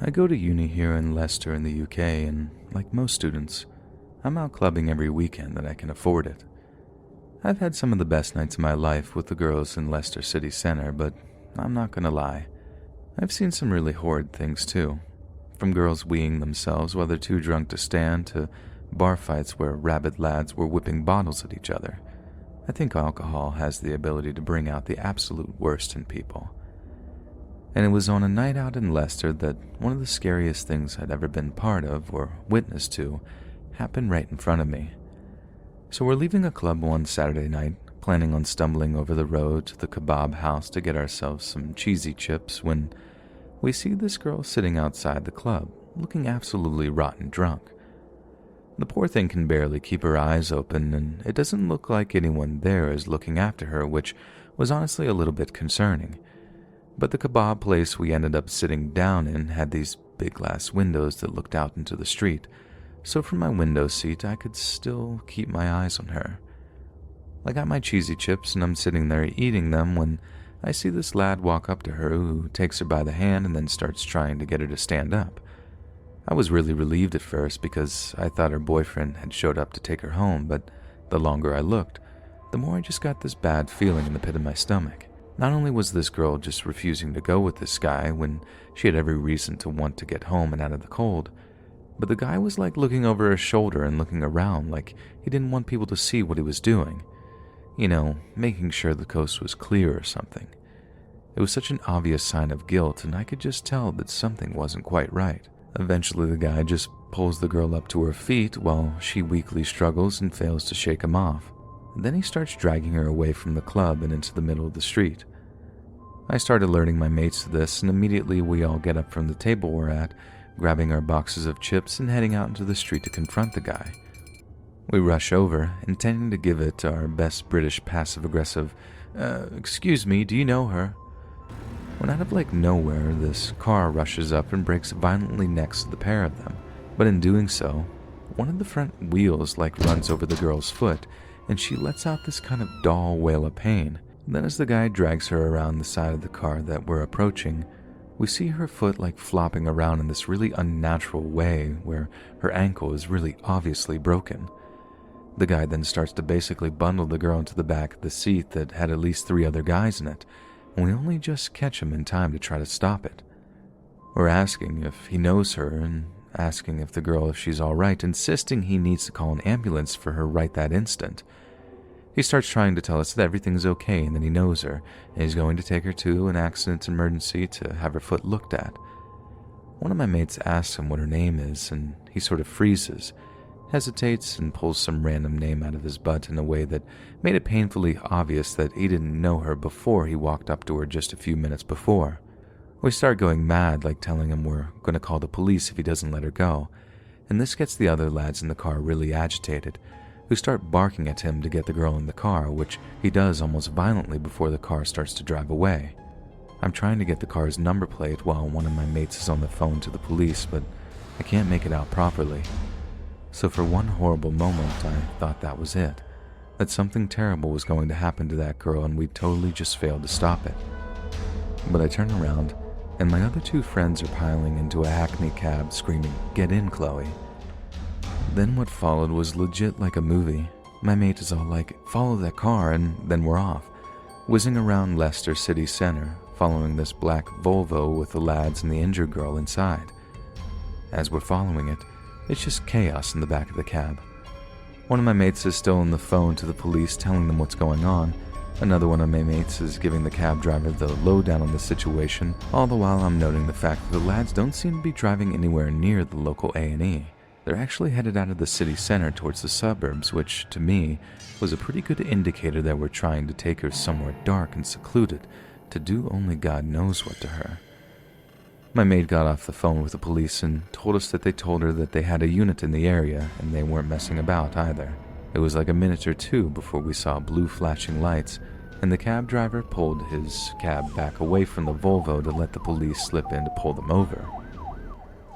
I go to uni here in Leicester in the UK, and like most students, I'm out clubbing every weekend that I can afford it. I've had some of the best nights of my life with the girls in Leicester city centre, but I'm not gonna lie. I've seen some really horrid things too. From girls weeing themselves while they're too drunk to stand, to bar fights where rabid lads were whipping bottles at each other. I think alcohol has the ability to bring out the absolute worst in people. And it was on a night out in Leicester that one of the scariest things I'd ever been part of or witness to happened right in front of me. So we're leaving a club one Saturday night, planning on stumbling over the road to the kebab house to get ourselves some cheesy chips, when we see this girl sitting outside the club, looking absolutely rotten drunk. The poor thing can barely keep her eyes open, and it doesn't look like anyone there is looking after her, which was honestly a little bit concerning. But the kebab place we ended up sitting down in had these big glass windows that looked out into the street, so from my window seat I could still keep my eyes on her. I got my cheesy chips and I'm sitting there eating them when I see this lad walk up to her, who takes her by the hand and then starts trying to get her to stand up. I was really relieved at first because I thought her boyfriend had showed up to take her home, but the longer I looked, the more I just got this bad feeling in the pit of my stomach. Not only was this girl just refusing to go with this guy when she had every reason to want to get home and out of the cold, but the guy was like looking over her shoulder and looking around like he didn't want people to see what he was doing. You know, making sure the coast was clear or something. It was such an obvious sign of guilt, and I could just tell that something wasn't quite right. Eventually the guy just pulls the girl up to her feet while she weakly struggles and fails to shake him off. Then he starts dragging her away from the club and into the middle of the street. I start alerting my mates to this, and immediately we all get up from the table we're at, grabbing our boxes of chips and heading out into the street to confront the guy. We rush over, intending to give it our best British passive-aggressive, excuse me, do you know her? When out of nowhere, this car rushes up and brakes violently next to the pair of them. But in doing so, one of the front wheels runs over the girl's foot, and she lets out this kind of dull wail of pain. Then as the guy drags her around the side of the car that we're approaching, we see her foot flopping around in this really unnatural way where her ankle is really obviously broken. The guy then starts to basically bundle the girl into the back of the seat that had at least 3 other guys in it, and we only just catch him in time to try to stop it. We're asking if he knows her and asking if the girl if she's alright, insisting he needs to call an ambulance for her right that instant. He starts trying to tell us that everything's okay and that he knows her, and he's going to take her to an accident emergency to have her foot looked at. One of my mates asks him what her name is, and he sort of freezes, hesitates, and pulls some random name out of his butt in a way that made it painfully obvious that he didn't know her before he walked up to her just a few minutes before. We start going mad, telling him we're going to call the police if he doesn't let her go, and this gets the other lads in the car really agitated, who start barking at him to get the girl in the car, which he does almost violently before the car starts to drive away. I'm trying to get the car's number plate while one of my mates is on the phone to the police, but I can't make it out properly. So for one horrible moment, I thought that was it, that something terrible was going to happen to that girl and we totally just failed to stop it. But I turn around, and my other 2 friends are piling into a Hackney cab screaming, "Get in, Chloe." Then what followed was legit like a movie. My mate is all "Follow that car," and then we're off, whizzing around Leicester city centre, following this black Volvo with the lads and the injured girl inside. As we're following it, it's just chaos in the back of the cab. One of my mates is still on the phone to the police telling them what's going on. Another one of my mates is giving the cab driver the lowdown on the situation, all the while I'm noting the fact that the lads don't seem to be driving anywhere near the local A&E. They're actually headed out of the city center towards the suburbs, which, to me, was a pretty good indicator that we're trying to take her somewhere dark and secluded to do only God knows what to her. My maid got off the phone with the police and told us that they told her that they had a unit in the area and they weren't messing about either. It was a minute or 2 before we saw blue flashing lights, and the cab driver pulled his cab back away from the Volvo to let the police slip in to pull them over.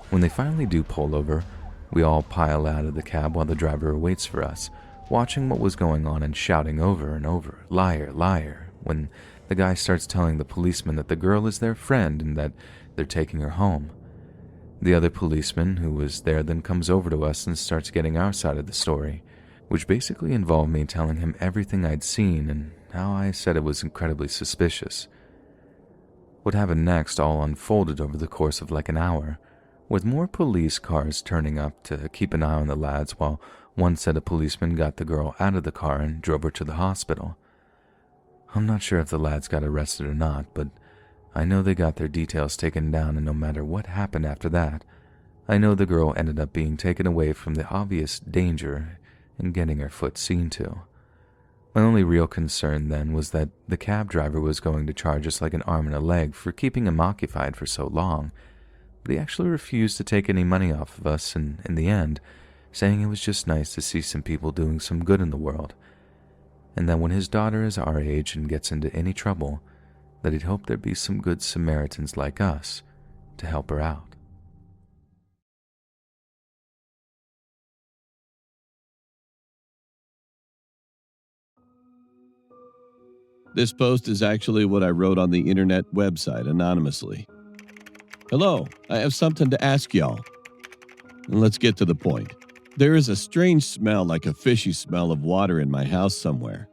When they finally do pull over, we all pile out of the cab while the driver waits for us, watching what was going on and shouting over and over, "Liar, liar," when the guy starts telling the policeman that the girl is their friend and that they're taking her home. The other policeman who was there then comes over to us and starts getting our side of the story, which basically involved me telling him everything I'd seen and how I said it was incredibly suspicious. What happened next all unfolded over the course of like an hour, with more police cars turning up to keep an eye on the lads while one set of policemen got the girl out of the car and drove her to the hospital. I'm not sure if the lads got arrested or not, but I know they got their details taken down, and no matter what happened after that, I know the girl ended up being taken away from the obvious danger and getting her foot seen to. My only real concern then was that the cab driver was going to charge us like an arm and a leg for keeping him occupied for so long, but he actually refused to take any money off of us, and in the end, saying it was just nice to see some people doing some good in the world, and that when his daughter is our age and gets into any trouble, that he'd hope there'd be some good Samaritans like us to help her out. This post is actually what I wrote on the internet website anonymously. Hello, I have something to ask y'all. And let's get to the point. There is a strange smell, like a fishy smell of water in my house somewhere.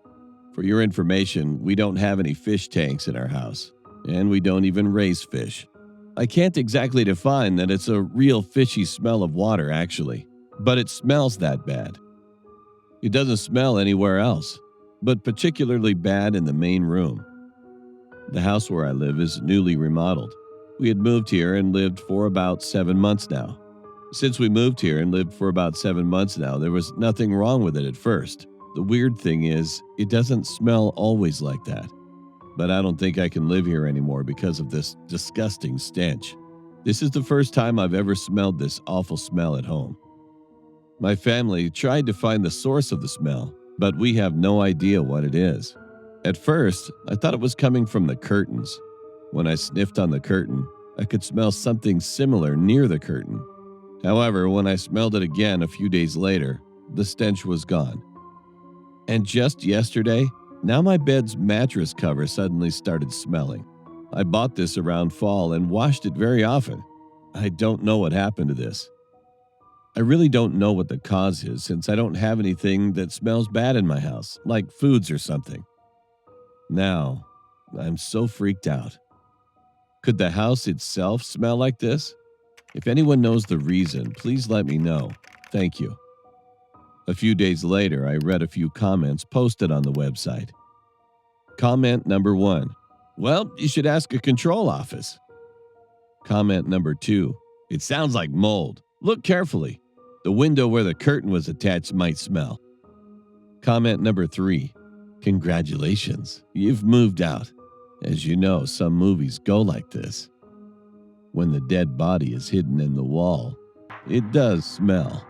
For your information, we don't have any fish tanks in our house, and we don't even raise fish. I can't exactly define that it's a real fishy smell of water, actually, but it smells that bad. It doesn't smell anywhere else, but particularly bad in the main room. The house where I live is newly remodeled. We had moved here and lived for about 7 months now. Since we moved here and lived for about 7 months now, there was nothing wrong with it at first. The weird thing is, it doesn't smell always like that. But I don't think I can live here anymore because of this disgusting stench. This is the first time I've ever smelled this awful smell at home. My family tried to find the source of the smell, but we have no idea what it is. At first, I thought it was coming from the curtains. When I sniffed on the curtain, I could smell something similar near the curtain. However, when I smelled it again a few days later, the stench was gone. And just yesterday, now my bed's mattress cover suddenly started smelling. I bought this around fall and washed it very often. I don't know what happened to this. I really don't know what the cause is, since I don't have anything that smells bad in my house, like foods or something. Now, I'm so freaked out. Could the house itself smell like this? If anyone knows the reason, please let me know. Thank you. A few days later, I read a few comments posted on the website. Comment number 1. Well, you should ask a control office. Comment number 2. It sounds like mold. Look carefully. The window where the curtain was attached might smell. Comment number 3. Congratulations, you've moved out. As you know, some movies go like this. When the dead body is hidden in the wall, it does smell.